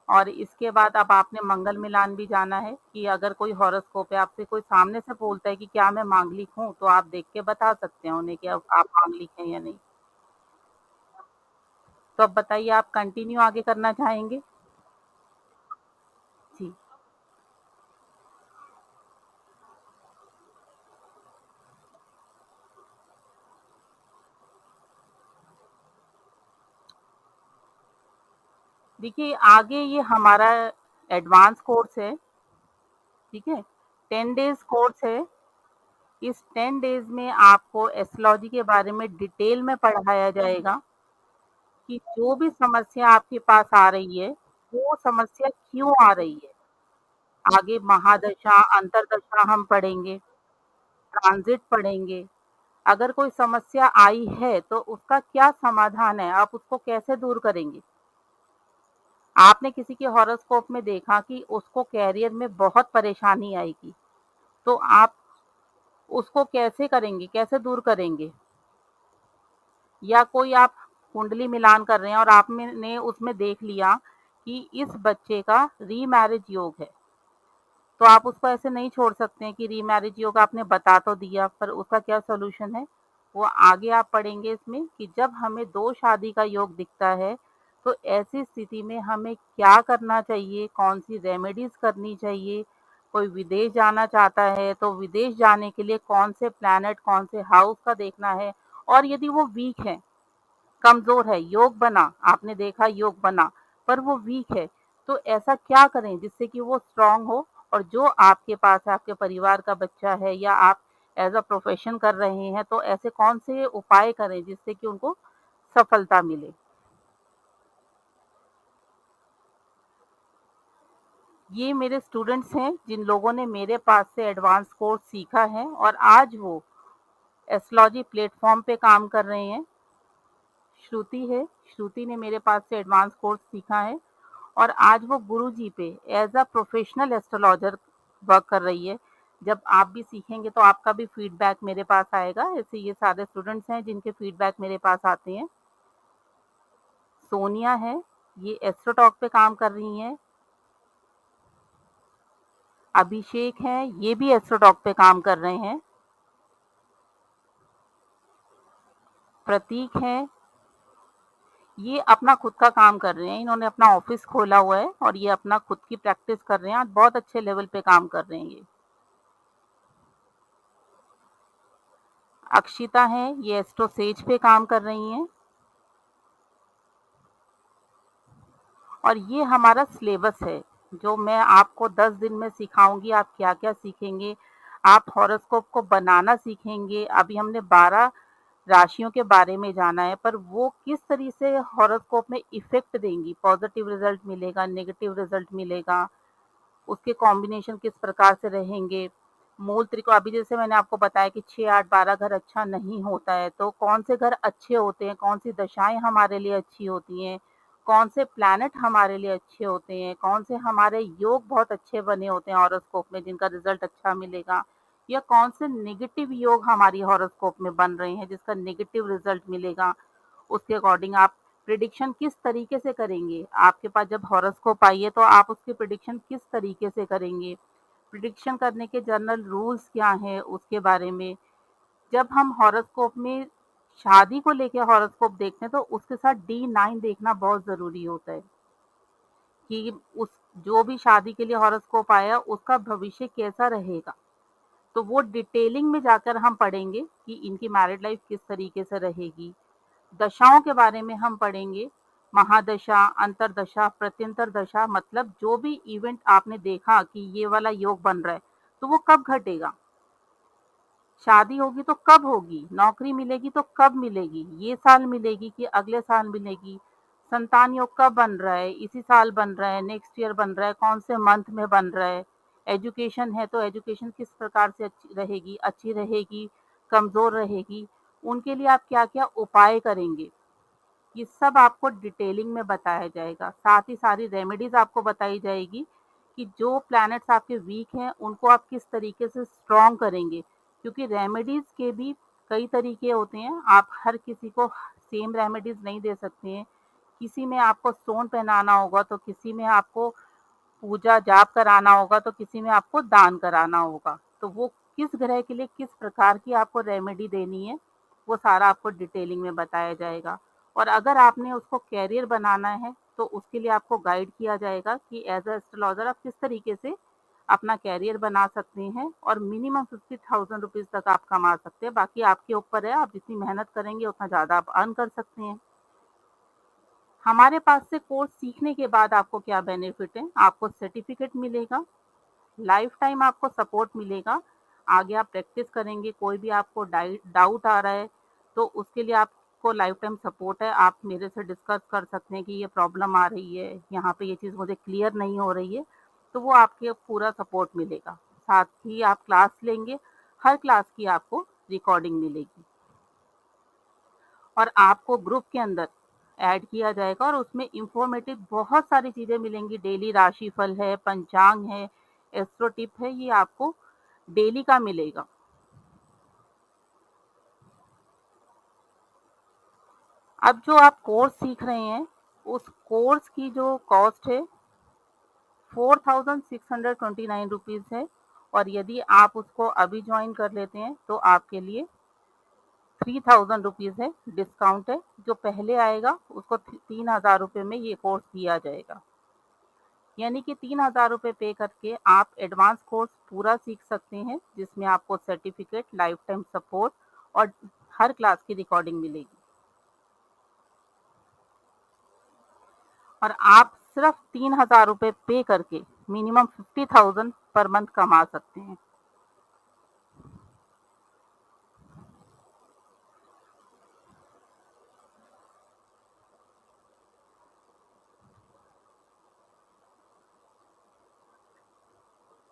और इसके बाद अब आपने मंगल मिलान भी जाना है कि अगर कोई हॉरोस्कोप है, आपसे कोई सामने से बोलता है कि क्या मैं मांगलिक हूँ? तो आप देख के बता सकते हैं उन्हें कि अब आप मांगलिक हैं या नहीं। तो अब बताइए आप कंटिन्यू आगे करना चाहेंगे? जी। देखिए, आगे ये हमारा एडवांस कोर्स है, ठीक है? 10 डेज़ कोर्स है। इस 10 डेज़ में आपको एस्ट्रोलॉजी के बारे में डिटेल में पढ़ाया जाएगा कि जो भी समस्या आपके पास आ रही है, वो समस्या क्यों आ रही है? आगे महादशा, अंतरदशा हम पढ़ेंगे, ट्रांज़िट पढ़ेंगे। अगर कोई समस्या आई है, तो उसका क्या समाधान है? आप उसको कैसे दूर करेंगे? आपने किसी के हॉरोस्कोप में देखा कि उसको करियर में बहुत परेशानी आएगी, तो आप उसको कैसे करेंगे, कैसे दूर करेंगे? या कोई आप कुंडली मिलान कर रहे हैं और आपने ने उसमें देख लिया कि इस बच्चे का रीमैरिज योग है, तो आप उसको ऐसे नहीं छोड़ सकते हैं कि रीमैरिज योग आपने बता तो दिया, पर उसका क्या सॉल्यूशन है? वो आगे आप पढ़ेंगे इसमें कि जब हमें 2 शादी का योग दिखता है, तो ऐसी स्थिति में हमें क्या करना चाहिए, कौन-सी रेमेडीज़ करनी चाहिए, कोई विदेश जाना चाहता है, तो विदेश जाने के लिए कौन से प्लैनेट, कौन से हाउस का देखना है और यदि वो वीक है, कमज़ोर है, योग बना, आपने देखा योग बना, पर वो वीक है, तो ऐसा क्या करें जिससे कि वो स्ट्रॉन्ग हो और जो आपके पास है, आपके परिवार का बच्चा है या आप एज़ अ प्रोफ़ेशन कर रहे हैं, तो ऐसे कौन से उपाय करें जिससे कि उनको सफलता मिले? ये मेरे स्टूडेंट्स हैं, जिन लोगों ने मेरे पास से एडवांस कोर्स सीखा है और आज वो एस्ट्रोलॉजी प्लेटफ़ॉर्म पे काम कर रहे हैं। श्रुति है, श्रुति ने मेरे पास से एडवांस कोर्स सीखा है और आज वो गुरुजी पे as a professional astrologer work कर रही है। जब आप भी सीखेंगे तो आपका भी फीडबैक मेरे पास आएगा। ऐसे ये सारे स्टूडेंट्स हैं जिनके फीडबैक मेरे पास आते हैं। सोनिया है, ये एस्ट्रोटॉक पे काम कर रही हैं। अभिषेक हैं, ये भी एस्ट्रोटॉक पे काम कर रहे हैं। प्रतीक हैं, ये अपना खुद का काम कर रहे हैं। इन्होंने अपना ऑफ़िस खोला हुआ है और ये अपना खुद की प्रैक्टिस कर रहे हैं और बहुत अच्छे लेवल पे काम कर रहे हैं ये। अक्षिता हैं, ये एस्ट्रो सेज पे काम कर रही हैं और ये हमारा सिलेबस है, जो मैं आपको 10 दिन में सिखाऊँगी, आप क्या-क्या सीखेंगे। आप हॉरोस्कोप को बनाना सीखेंगे, अभी हमने 12 राशियों के बारे में जाना है, पर वो किस तरीके से हॉरोस्कोप में इफ़ेक्ट देंगी, पॉज़िटिव रिज़ल्ट मिलेगा, नेगेटिव रिज़ल्ट मिलेगा। उसके कॉम्बिनेशन किस प्रकार से रहेंगे। मूल त्रिकोण अभी जैसे मैंने आपको बताया कि 6, 8, 12 घर अच्छा नहीं होता है, तो कौन से घर अच्छे होते हैं, कौन-सी दशाएँ हमारे लिए अच्छी होती हैं, कौन से प्लैनेट हमारे लिए अच्छे होते हैं, कौन से हमारे योग बहुत अच्छे बने होते हैं हॉरोस्कोप में जिनका रिज़ल्ट अच्छा मिलेगा या कौन से नेगेटिव योग हमारी हॉरोस्कोप में बन रहे हैं जिसका नेगेटिव रिज़ल्ट मिलेगा। उसके अकॉर्डिंग आप प्रिडिक्शन किस तरीके से करेंगे? आपके पास जब हॉरोस्कोप आई है तो आप उसकी प्रिडिक्शन किस तरीके से करेंगे? प्रिडिक्शन करने के जनरल रूल्स क्या हैं उसके बारे में? जब हम हॉरोस्कोप में शादी को लेके हॉरोस्कोप देखते हैं तो उसके साथ D9 देखना बहुत ज़रूरी होता है कि उस जो भी शादी के लिए हॉरोस्कोप आया उसका भविष्य कैसा रहेगा? तो वो डिटेलिंग में जाकर हम पढ़ेंगे कि इनकी मैरिड लाइफ़ किस तरीके से रहेगी। दशाओं के बारे में हम पढ़ेंगे, महादशा, अंतरदशा, प्रत्यंतर दशा मतलब जो भी इवेंट आपने देखा कि ये वाला योग बन रहा है, तो वो कब घटेगा? शादी होगी तो कब होगी? नौकरी मिलेगी तो कब मिलेगी? ये साल मिलेगी कि अगले साल मिलेगी? संतान योग कब बन रहा है? इसी साल बन रहा है, नेक्स्ट ईयर बन रहा है, कौन से मंथ में बन रहा है? एजुकेशन है तो एजुकेशन किस प्रकार से अच्छी रहेगी, कमज़ोर रहेगी, उनके लिए आप क्या-क्या उपाय करेंगे, ये सब आपको डिटेलिंग में बताया जाएगा। साथ ही सारी रेमेडीज़ आपको बताई जाएगी कि जो प्लैनेट्स आपके वीक हैं, उनको आप किस तरीके से स्ट्रॉन्ग करेंगे। क्योंकि रेमेडीज़ के भी कई तरीके होते हैं, आप हर किसी को सेम रेमेडीज़ नहीं दे सकते हैं। किसी में आपको स्टोन पहनाना होगा, तो किसी में आपको पूजा जाप कराना होगा, तो किसी में आपको दान कराना होगा। तो वो किस ग्रह के लिए किस प्रकार की आपको रेमेडी देनी है, वो सारा आपको डिटेलिंग में बताया जाएगा। और अगर आपने उसको कैरियर बनाना है, तो उसके लिए आपको गाइड किया जाएगा कि एज़ अ एस्ट्रोलॉज़र आप किस तरीके से अपना कैरियर बना सकते हैं और मिनिमम 50,000 रुपीज़ तक आप कमा सकते हैं। बाकी आपके ऊपर है, आप जितनी मेहनत करेंगे उतना ज़्यादा आप अर्न कर सकते हैं। हमारे पास से कोर्स सीखने के बाद आपको क्या बेनिफिट है, आपको सर्टिफिकेट मिलेगा, लाइफ टाइम आपको सपोर्ट मिलेगा। आगे आप प्रैक्टिस करेंगे, कोई भी आपको डाउट आ रहा है, तो उसके लिए आपको लाइफ टाइम सपोर्ट है। आप मेरे से डिस्कस कर सकते हैं कि ये प्रॉब्लम आ रही है, यहाँ पे ये चीज़ मुझे क्लियर नहीं हो रही है, तो वो आपके पूरा सपोर्ट मिलेगा। साथ ही आप क्लास लेंगे, हर क्लास की आपको रिकॉर्डिंग मिलेगी और आपको ग्रुप के अंदर ऐड किया जाएगा और उसमें इंफॉर्मेटिव बहुत सारी चीज़ें मिलेंगी। डेली राशिफल है, पंचांग है, एस्ट्रो टिप है, ये आपको डेली का मिलेगा। अब जो आप कोर्स सीख रहे हैं, उस कोर्स की जो कॉस्ट है 4629 रुपीज़ है और यदि आप उसको अभी ज्वाइन कर लेते हैं तो आपके लिए 3000 रुपीज़ है, डिस्काउंट है। जो पहले आएगा उसको 3000 रुपये में ये कोर्स दिया जाएगा। यानी कि 3000 रुपये पे करके आप एडवांस कोर्स पूरा सीख सकते हैं, जिसमें आपको सर्टिफिकेट, लाइफ टाइम सपोर्ट और हर क्लास की रिकॉर्डिंग मिलेगी। और आप सिर्फ 3000 रुपये पे करके मिनिमम 50,000 पर मंथ कमा सकते हैं।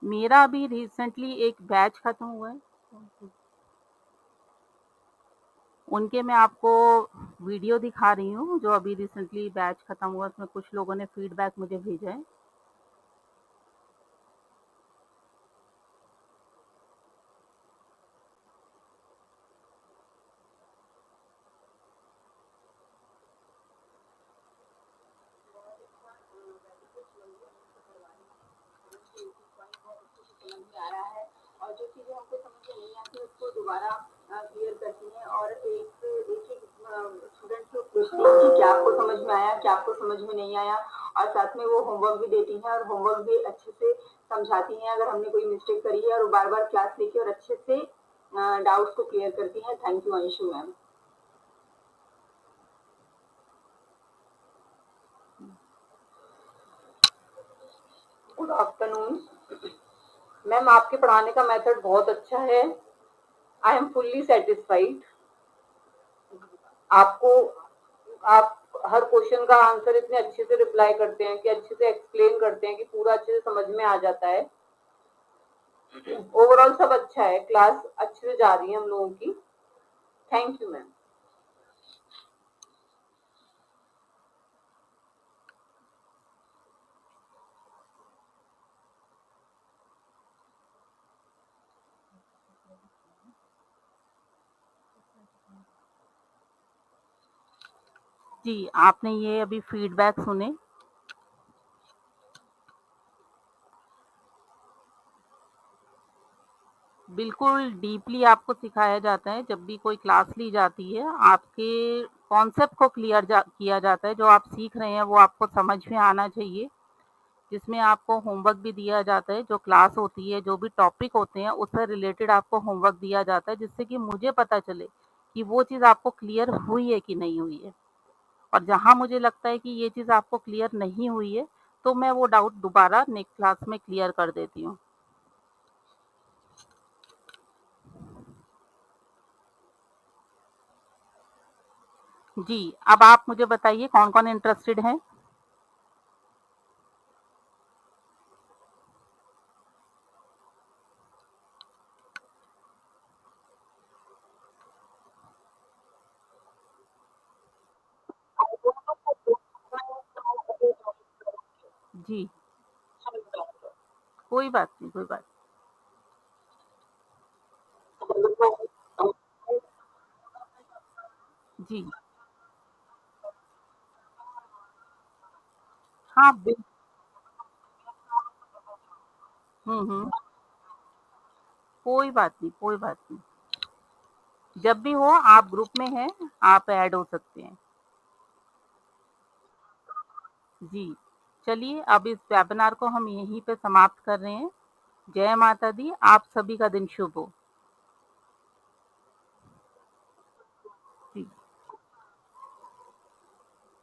मेरा अभी रिसेंटली एक बैच खत्म हुआ है, उनके मैं आपको वीडियो दिखा रही हूँ। जो अभी रिसेंटली बैच खत्म हुआ, उसमें कुछ लोगों ने फीडबैक मुझे भेजा है। समझ में आ रहा है और जो चीज़ें हमको समझ में नहीं आती उसको दोबारा क्लियर करती हैं और एक स्टूडेंट को पूछती हैं कि क्या आपको समझ में आया, क्या आपको समझ में नहीं आया, और साथ में वो होमवर्क भी देती हैं और होमवर्क भी अच्छे से समझाती हैं अगर हमने कोई मिस्टेक करी है, और बार बार क्लास लेके और अच्छे से डाउट्स को क्लियर करती हैं। Thank you Anshu ma'am. Good afternoon ma'am, आपके पढ़ाने का मेथड बहुत अच्छा है। I am fully satisfied. आपको आप हर क्वेश्चन का आंसर इतने अच्छे से रिप्लाई करते हैं कि अच्छे से एक्सप्लेन करते हैं कि पूरा अच्छे से समझ में आ जाता है। ओवरऑल सब अच्छा है, क्लास अच्छे से जा रही है हम लोगों की। Thank you ma'am. जी, आपने ये अभी फीडबैक सुने। बिल्कुल डीपली आपको सिखाया जाता है। जब भी कोई क्लास ली जाती है, आपके कॉन्सेप्ट को किया जाता है। जो आप सीख रहे हैं वो आपको समझ में आना चाहिए। जिसमें आपको होमवर्क भी दिया जाता है, जो क्लास होती है, जो भी टॉपिक होते हैं उससे रिलेटेड आपको होमवर्क दिया जाता है, जिससे कि मुझे पता चले कि वो चीज़ आपको क्लियर हुई है कि नहीं हुई है। और जहाँ मुझे लगता है कि ये चीज़ आपको क्लियर नहीं हुई है, तो मैं वो डाउट दोबारा नेक्स्ट क्लास में क्लियर कर देती हूँ। जी, अब आप मुझे बताइए कौन-कौन इंटरेस्टेड हैं? जी, कोई बात नहीं, कोई बात जी, हाँ, हुँ। कोई बात नहीं, कोई बात नहीं। जब भी हो आप ग्रुप में हैं, आप ऐड हो सकते हैं। जी, चलिए अब इस वेबिनार को हम यहीं पे समाप्त कर रहे हैं। जय माता दी, आप सभी का दिन शुभ हो। जी।